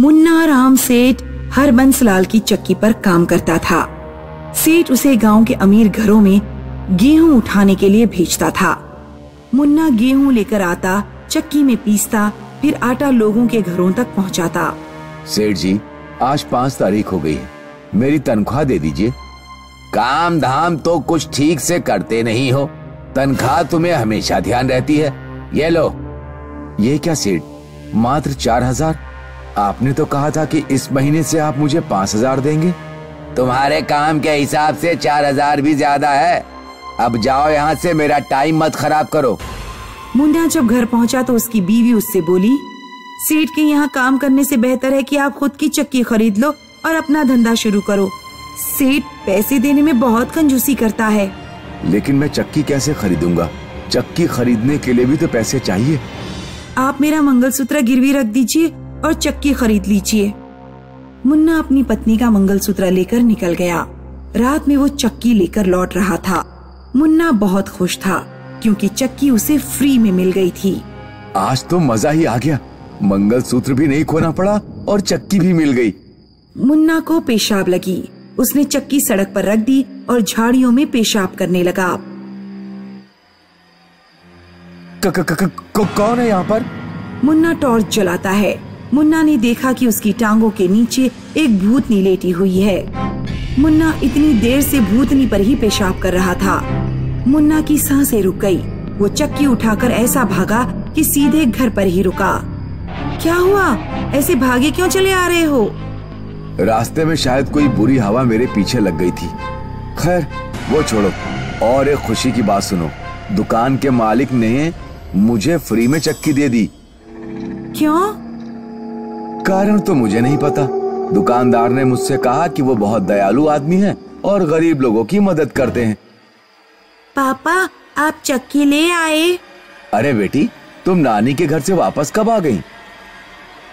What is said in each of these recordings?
मुन्ना राम सेठ हरबंस लाल की चक्की पर काम करता था। सेठ उसे गांव के अमीर घरों में गेहूं उठाने के लिए भेजता था। मुन्ना गेहूं लेकर आता, चक्की में पीसता, फिर आटा लोगों के घरों तक पहुंचाता। सेठ जी, आज 5 तारीख हो गई है, मेरी तनख्वाह दे दीजिए। काम धाम तो कुछ ठीक से करते नहीं हो, तनख्वाह तुम्हें हमेशा ध्यान रहती है। ये लो। ये क्या सेठ, मात्र 4000? आपने तो कहा था कि इस महीने से आप मुझे 5000 देंगे। तुम्हारे काम के हिसाब से 4000 भी ज्यादा है। अब जाओ यहाँ से, मेरा टाइम मत खराब करो। मुन्ना जब घर पहुंचा तो उसकी बीवी उससे बोली, सेठ के यहाँ काम करने से बेहतर है कि आप खुद की चक्की खरीद लो और अपना धंधा शुरू करो। सेठ पैसे देने में बहुत कंजूसी करता है। लेकिन मैं चक्की कैसे खरीदूंगा? चक्की खरीदने के लिए भी तो पैसे चाहिए। आप मेरा मंगलसूत्र गिरवी रख दीजिए और चक्की खरीद लीजिए। मुन्ना अपनी पत्नी का मंगलसूत्र लेकर निकल गया। रात में वो चक्की लेकर लौट रहा था। मुन्ना बहुत खुश था क्योंकि चक्की उसे फ्री में मिल गई थी। आज तो मजा ही आ गया, मंगलसूत्र भी नहीं खोना पड़ा और चक्की भी मिल गई। मुन्ना को पेशाब लगी। उसने चक्की सड़क पर रख दी और झाड़ियों में पेशाब करने लगा। कौन है यहाँ पर? मुन्ना टॉर्च जलाता है। मुन्ना ने देखा कि उसकी टांगों के नीचे एक भूतनी लेटी हुई है। मुन्ना इतनी देर से भूतनी पर ही पेशाब कर रहा था। मुन्ना की सांसें रुक गई। वो चक्की उठाकर ऐसा भागा कि सीधे घर पर ही रुका। क्या हुआ? ऐसे भागे क्यों चले आ रहे हो? रास्ते में शायद कोई बुरी हवा मेरे पीछे लग गई थी। खैर वो छोड़ो, और एक खुशी की बात सुनो। दुकान के मालिक ने मुझे फ्री में चक्की दे दी। क्यों? कारण तो मुझे नहीं पता। दुकानदार ने मुझसे कहा कि वो बहुत दयालु आदमी है और गरीब लोगों की मदद करते हैं। पापा, आप चक्की ले आए? अरे बेटी, तुम नानी के घर से वापस कब आ गई?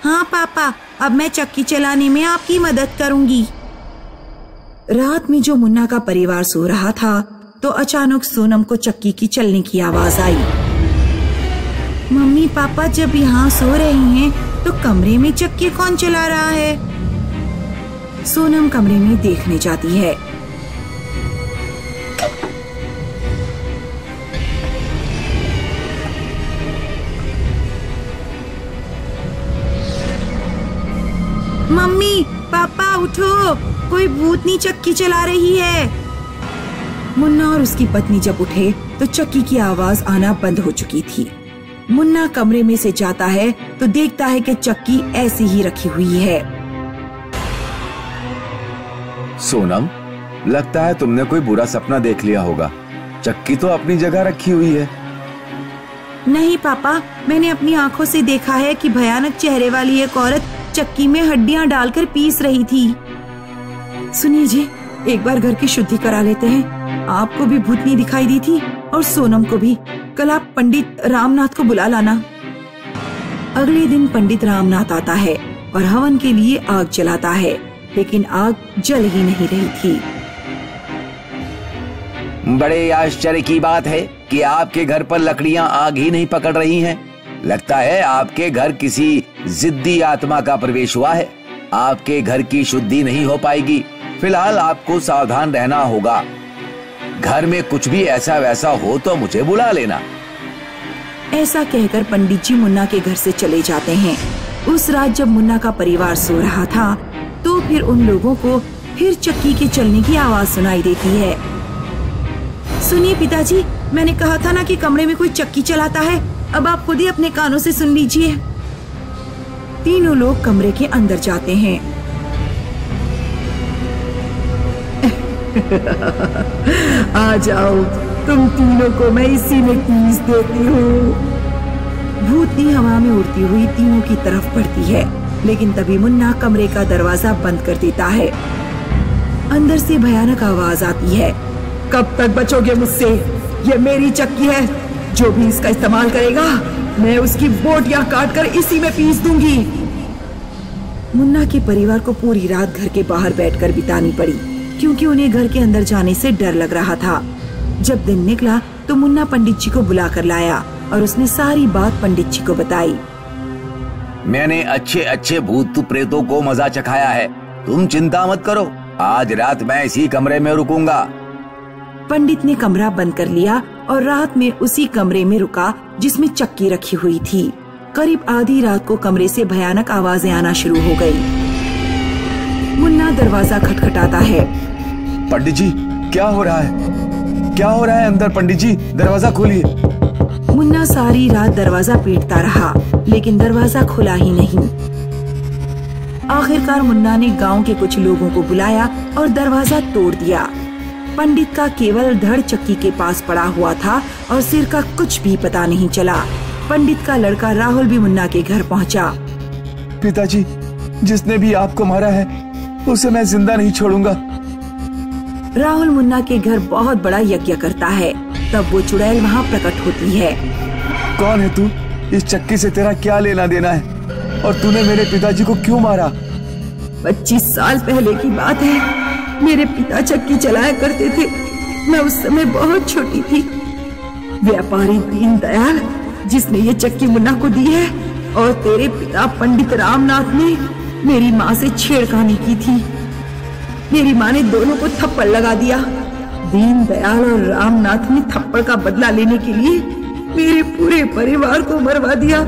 हाँ पापा, अब मैं चक्की चलाने में आपकी मदद करूंगी। रात में जो मुन्ना का परिवार सो रहा था तो अचानक सोनम को चक्की की चलने की आवाज आई। मम्मी पापा जब यहाँ सो रही हैं तो कमरे में चक्की कौन चला रहा है? सोनम कमरे में देखने जाती है। मम्मी पापा उठो, कोई भूतनी चक्की चला रही है। मुन्ना और उसकी पत्नी जब उठे तो चक्की की आवाज आना बंद हो चुकी थी। मुन्ना कमरे में से जाता है तो देखता है कि चक्की ऐसी ही रखी हुई है। सोनम, लगता है तुमने कोई बुरा सपना देख लिया होगा। चक्की तो अपनी जगह रखी हुई है। नहीं पापा, मैंने अपनी आंखों से देखा है कि भयानक चेहरे वाली एक औरत चक्की में हड्डियां डालकर पीस रही थी। सुनिए जी, एक बार घर की शुद्धि करा लेते हैं। आपको भी भूतनी दिखाई दी थी और सोनम को भी। कल आप पंडित रामनाथ को बुला लाना। अगले दिन पंडित रामनाथ आता है और हवन के लिए आग जलाता है, लेकिन आग जल ही नहीं रही थी। बड़े आश्चर्य की बात है कि आपके घर पर लकड़ियां आग ही नहीं पकड़ रही हैं। लगता है आपके घर किसी जिद्दी आत्मा का प्रवेश हुआ है। आपके घर की शुद्धि नहीं हो पाएगी। फिलहाल आपको सावधान रहना होगा। घर में कुछ भी ऐसा वैसा हो तो मुझे बुला लेना। ऐसा कहकर पंडित जी मुन्ना के घर से चले जाते हैं। उस रात जब मुन्ना का परिवार सो रहा था तो फिर उन लोगों को फिर चक्की के चलने की आवाज सुनाई देती है। सुनिए पिताजी, मैंने कहा था ना कि कमरे में कोई चक्की चलाता है। अब आप खुद ही अपने कानों से सुन लीजिए। तीनों लोग कमरे के अंदर जाते हैं। आ जाओ, तुम तीनों को मैं इसी में पीस देती हूँ। भूतनी हवा में उड़ती हुई तीनों की तरफ बढ़ती है, लेकिन तभी मुन्ना कमरे का दरवाजा बंद कर देता है। अंदर से भयानक आवाज आती है, कब तक बचोगे मुझसे? ये मेरी चक्की है। जो भी इसका इस्तेमाल करेगा मैं उसकी बोटियां काटकर इसी में पीस दूंगी। मुन्ना के परिवार को पूरी रात घर के बाहर बैठकर बितानी पड़ी, क्योंकि उन्हें घर के अंदर जाने से डर लग रहा था। जब दिन निकला तो मुन्ना पंडित जी को बुला कर लाया और उसने सारी बात पंडित जी को बताई। मैंने अच्छे अच्छे भूत प्रेतों को मजा चखाया है। तुम चिंता मत करो, आज रात मैं इसी कमरे में रुकूंगा। पंडित ने कमरा बंद कर लिया और रात में उसी कमरे में रुका जिसमें चक्की रखी हुई थी। करीब आधी रात को कमरे से भयानक आवाजें आना शुरू हो गई। मुन्ना दरवाजा खटखटाता है। पंडित जी, क्या हो रहा है? क्या हो रहा है अंदर? पंडित जी, दरवाजा खोलिए। मुन्ना सारी रात दरवाजा पीटता रहा, लेकिन दरवाजा खुला ही नहीं। आखिरकार मुन्ना ने गांव के कुछ लोगों को बुलाया और दरवाजा तोड़ दिया। पंडित का केवल धड़ चक्की के पास पड़ा हुआ था और सिर का कुछ भी पता नहीं चला। पंडित का लड़का राहुल भी मुन्ना के घर पहुंचा। पिताजी, जिसने भी आपको मारा है उसे मैं जिंदा नहीं छोड़ूंगा। राहुल मुन्ना के घर बहुत बड़ा यज्ञ करता है। तब वो चुड़ैल वहाँ प्रकट होती है। कौन है तू? इस चक्की से तेरा क्या लेना देना है? और तूने मेरे पिताजी को क्यों मारा? 25 साल पहले की बात है। मेरे पिता चक्की चलाया करते थे। मैं उस समय बहुत छोटी थी। व्यापारी दीनदयाल, जिसने ये चक्की मुन्ना को दी है, और तेरे पिता पंडित रामनाथ ने मेरी माँ से छेड़खानी की थी। मेरी माँ ने दोनों को थप्पड़ लगा दिया। दीनदयाल और रामनाथ ने थप्पड़ का बदला लेने के लिए मेरे पूरे परिवार को मरवा दिया।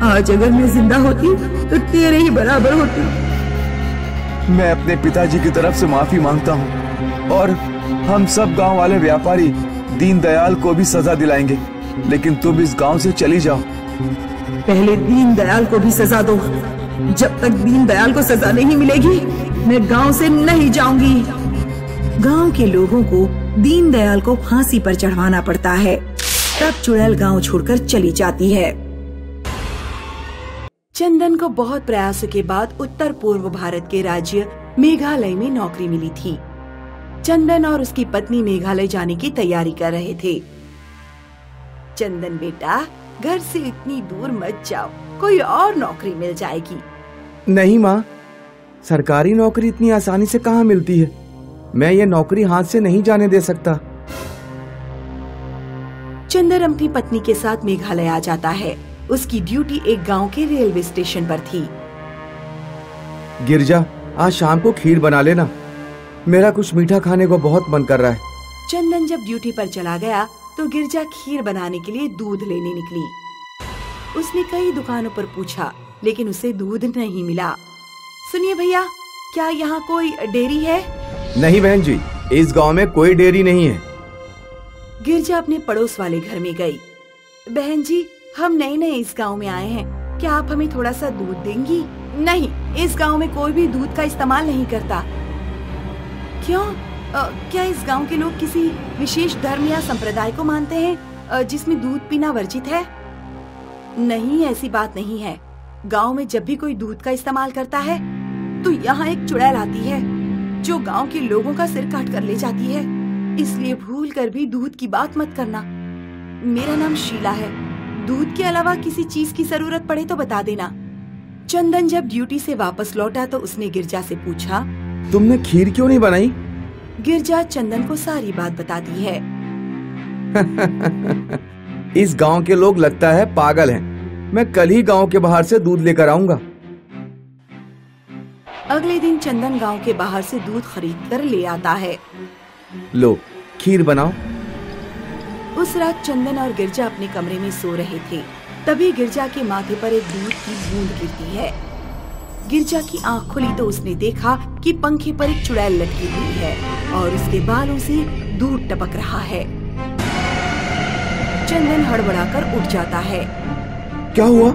आज अगर मैं जिंदा होती तो तेरे ही बराबर होती। मैं अपने पिताजी की तरफ से माफी मांगता हूँ और हम सब गांव वाले व्यापारी दीनदयाल को भी सजा दिलाएंगे, लेकिन तुम इस गांव से चली जाओ। पहले दीनदयाल को भी सजा दो। जब तक दीनदयाल को सजा नहीं मिलेगी मैं गांव से नहीं जाऊंगी। गांव के लोगों को दीनदयाल को फांसी पर चढ़वाना पड़ता है। तब चुड़ैल गांव छोड़कर चली जाती है। चंदन को बहुत प्रयासों के बाद उत्तर पूर्व भारत के राज्य मेघालय में नौकरी मिली थी। चंदन और उसकी पत्नी मेघालय जाने की तैयारी कर रहे थे। चंदन बेटा, घर से इतनी दूर मत जाओ, कोई और नौकरी मिल जाएगी। नहीं माँ, सरकारी नौकरी इतनी आसानी से कहाँ मिलती है। मैं ये नौकरी हाथ से नहीं जाने दे सकता। चंदन अपनी पत्नी के साथ मेघालय आ जाता है। उसकी ड्यूटी एक गांव के रेलवे स्टेशन पर थी। गिरजा, आज शाम को खीर बना लेना। मेरा कुछ मीठा खाने को बहुत मन कर रहा है। चंदन जब ड्यूटी पर चला गया तो गिरजा खीर बनाने के लिए दूध लेने निकली। उसने कई दुकानों पर पूछा, लेकिन उसे दूध नहीं मिला। सुनिए भैया, क्या यहाँ कोई डेयरी है? नहीं बहन जी, इस गांव में कोई डेयरी नहीं है। गिरजा अपने पड़ोस वाले घर में गई। बहन जी, हम नए नए इस गांव में आए हैं, क्या आप हमें थोड़ा सा दूध देंगी? नहीं, इस गांव में कोई भी दूध का इस्तेमाल नहीं करता। क्यों? क्या इस गांव के लोग किसी विशेष धर्म या संप्रदाय को मानते हैं जिसमें दूध पीना वर्जित है? नहीं, ऐसी बात नहीं है। गांव में जब भी कोई दूध का इस्तेमाल करता है तो यहाँ एक चुड़ैल आती है जो गांव के लोगों का सिर काट कर ले जाती है। इसलिए भूल कर भी दूध की बात मत करना। मेरा नाम शीला है। दूध के अलावा किसी चीज की जरूरत पड़े तो बता देना। चंदन जब ड्यूटी से वापस लौटा तो उसने गिरजा से पूछा, तुमने खीर क्यों नहीं बनाई? गिरजा चंदन को सारी बात बताती है। इस गांव के लोग लगता है पागल हैं। मैं कल ही गांव के बाहर से दूध लेकर आऊंगा। अगले दिन चंदन गांव के बाहर से दूध खरीद कर ले आता है। लो, खीर बनाओ। उस रात चंदन और गिरजा अपने कमरे में सो रहे थे। तभी गिरजा के माथे पर एक दूध की बूंद गिरती है। गिरजा की आंख खुली तो उसने देखा कि पंखे पर एक चुड़ैल लटकी हुई है और उसके बालों से दूध टपक रहा है। चंदन हड़बड़ाकर उठ जाता है। क्या हुआ?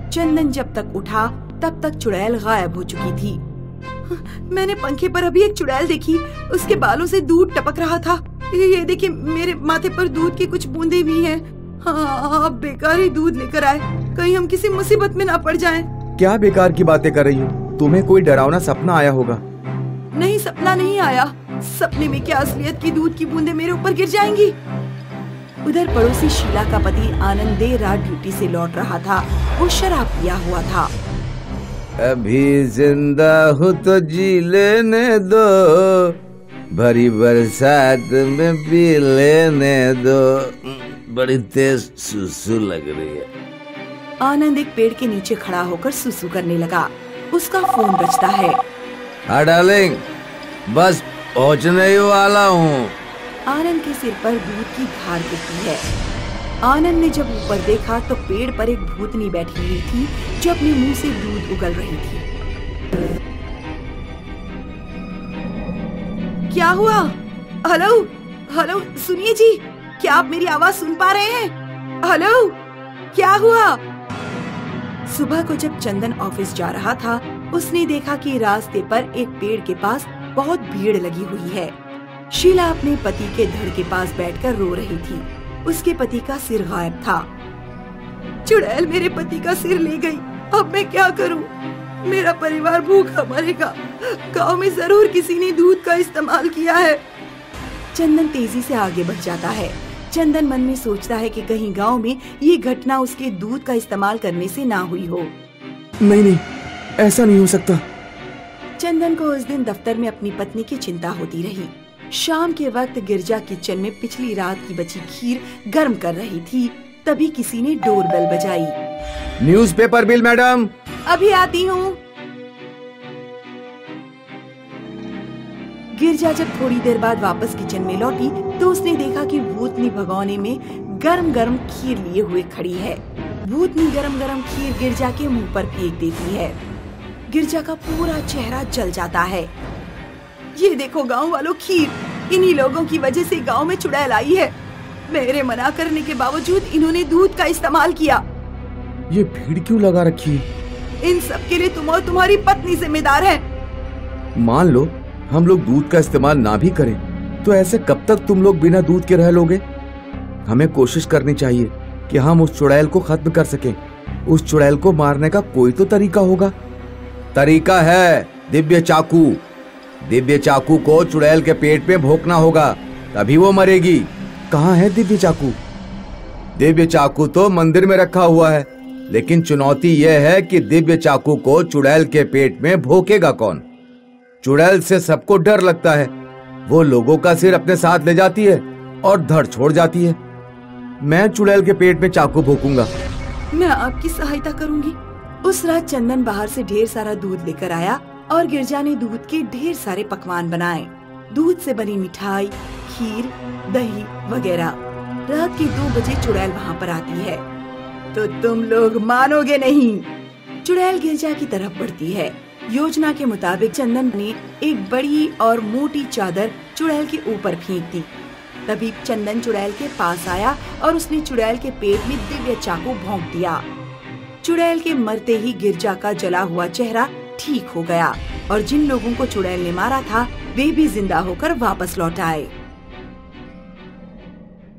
चंदन जब तक उठा तब तक चुड़ैल गायब हो चुकी थी। मैंने पंखे पर अभी एक चुड़ैल देखी, उसके बालों से दूध टपक रहा था। ये देखिए, मेरे माथे पर दूध की कुछ बूंदें भी हैं। हाँ, आप बेकार ही दूध लेकर आए, कहीं हम किसी मुसीबत में ना पड़ जाएं। क्या बेकार की बातें कर रही हो? तुम्हें कोई डरावना सपना आया होगा। नहीं, सपना नहीं आया। सपने में क्या असलियत की दूध की बूंदें मेरे ऊपर गिर जाएंगी। उधर पड़ोसी शीला का पति आनंद देर रात ड्यूटी से लौट रहा था। वो शराब पिया हुआ था। अभी जिंदा हूँ तो जी लेने दो, भरी बरसात में पी लेने दो। बड़ी तेज सुसु लग रही है। आनंद एक पेड़ के नीचे खड़ा होकर सुसु करने लगा। उसका फोन बजता है। हाँ डार्लिंग, बस पहुंचने ही वाला हूँ। आनंद के सिर पर दूध की धार गिरती है। आनंद ने जब ऊपर देखा तो पेड़ पर एक भूतनी बैठी हुई थी जो अपने मुंह से दूध उगल रही थी। क्या हुआ? हेलो हेलो, सुनिए जी, क्या आप मेरी आवाज सुन पा रहे हैं? हेलो, क्या हुआ? सुबह को जब चंदन ऑफिस जा रहा था, उसने देखा कि रास्ते पर एक पेड़ के पास बहुत भीड़ लगी हुई है। शीला अपने पति के धड़ के पास बैठकर रो रही थी। उसके पति का सिर गायब था। चुड़ैल मेरे पति का सिर ले गई। अब मैं क्या करूं? मेरा परिवार भूखा मरेगा। गांव में जरूर किसी ने दूध का इस्तेमाल किया है। चंदन तेजी से आगे बढ़ जाता है। चंदन मन में सोचता है कि कहीं गांव में ये घटना उसके दूध का इस्तेमाल करने से ना हुई हो। नहीं, ऐसा नहीं हो सकता। चंदन को उस दिन दफ्तर में अपनी पत्नी की चिंता होती रही। शाम के वक्त गिरजा किचन में पिछली रात की बची खीर गर्म कर रही थी। तभी किसी ने डोरबेल बजाई। Newspaper bill madam. अभी आती हूँ। गिरजा जब थोड़ी देर बाद वापस किचन में लौटी तो उसने देखा कि भूतनी भगोने में गरम गरम खीर लिए हुए खड़ी है। भूतनी गरम गरम खीर गिरजा के मुंह पर फेंक देती है। गिरजा का पूरा चेहरा जल जाता है। ये देखो गांव वालों, खीर। इन्हीं लोगों की वजह से गांव में चुड़ैल आई है। मेरे मना करने के बावजूद इन्होंने दूध का इस्तेमाल किया। ये भीड़ क्यों लगा रखी है? इन सब के लिए तुम और तुम्हारी पत्नी जिम्मेदार है। मान लो हम लोग दूध का इस्तेमाल ना भी करें तो ऐसे कब तक तुम लोग बिना दूध के रह लोगे? हमें कोशिश करनी चाहिए कि हम उस चुड़ैल को खत्म कर सकें। उस चुड़ैल को मारने का कोई तो तरीका होगा। तरीका है, दिव्य चाकू। दिव्य चाकू को चुड़ैल के पेट में भोंकना होगा, तभी वो मरेगी। कहाँ है दिव्य चाकू? दिव्य चाकू तो मंदिर में रखा हुआ है, लेकिन चुनौती यह है कि दिव्य चाकू को चुड़ैल के पेट में भोंकेगा कौन? चुड़ैल से सबको डर लगता है। वो लोगों का सिर अपने साथ ले जाती है और धड़ छोड़ जाती है। मैं चुड़ैल के पेट में चाकू भोंकूंगा। मैं आपकी सहायता करूंगी। उस रात चंदन बाहर से ढेर सारा दूध लेकर आया और गिरजा ने दूध के ढेर सारे पकवान बनाए। दूध से बनी मिठाई, खीर, दही वगैरह। रात के 2 बजे चुड़ैल वहाँ पर आती है तो तुम लोग मानोगे नहीं। चुड़ैल गिरजा की तरफ बढ़ती है। योजना के मुताबिक चंदन ने एक बड़ी और मोटी चादर चुड़ैल के ऊपर फेंक दी। तभी चंदन चुड़ैल के पास आया और उसने चुड़ैल के पेट में दिव्य चाकू भोंक दिया। चुड़ैल के मरते ही गिरजा का जला हुआ चेहरा ठीक हो गया और जिन लोगों को चुड़ैल ने मारा था वे भी जिंदा होकर वापस लौट आए।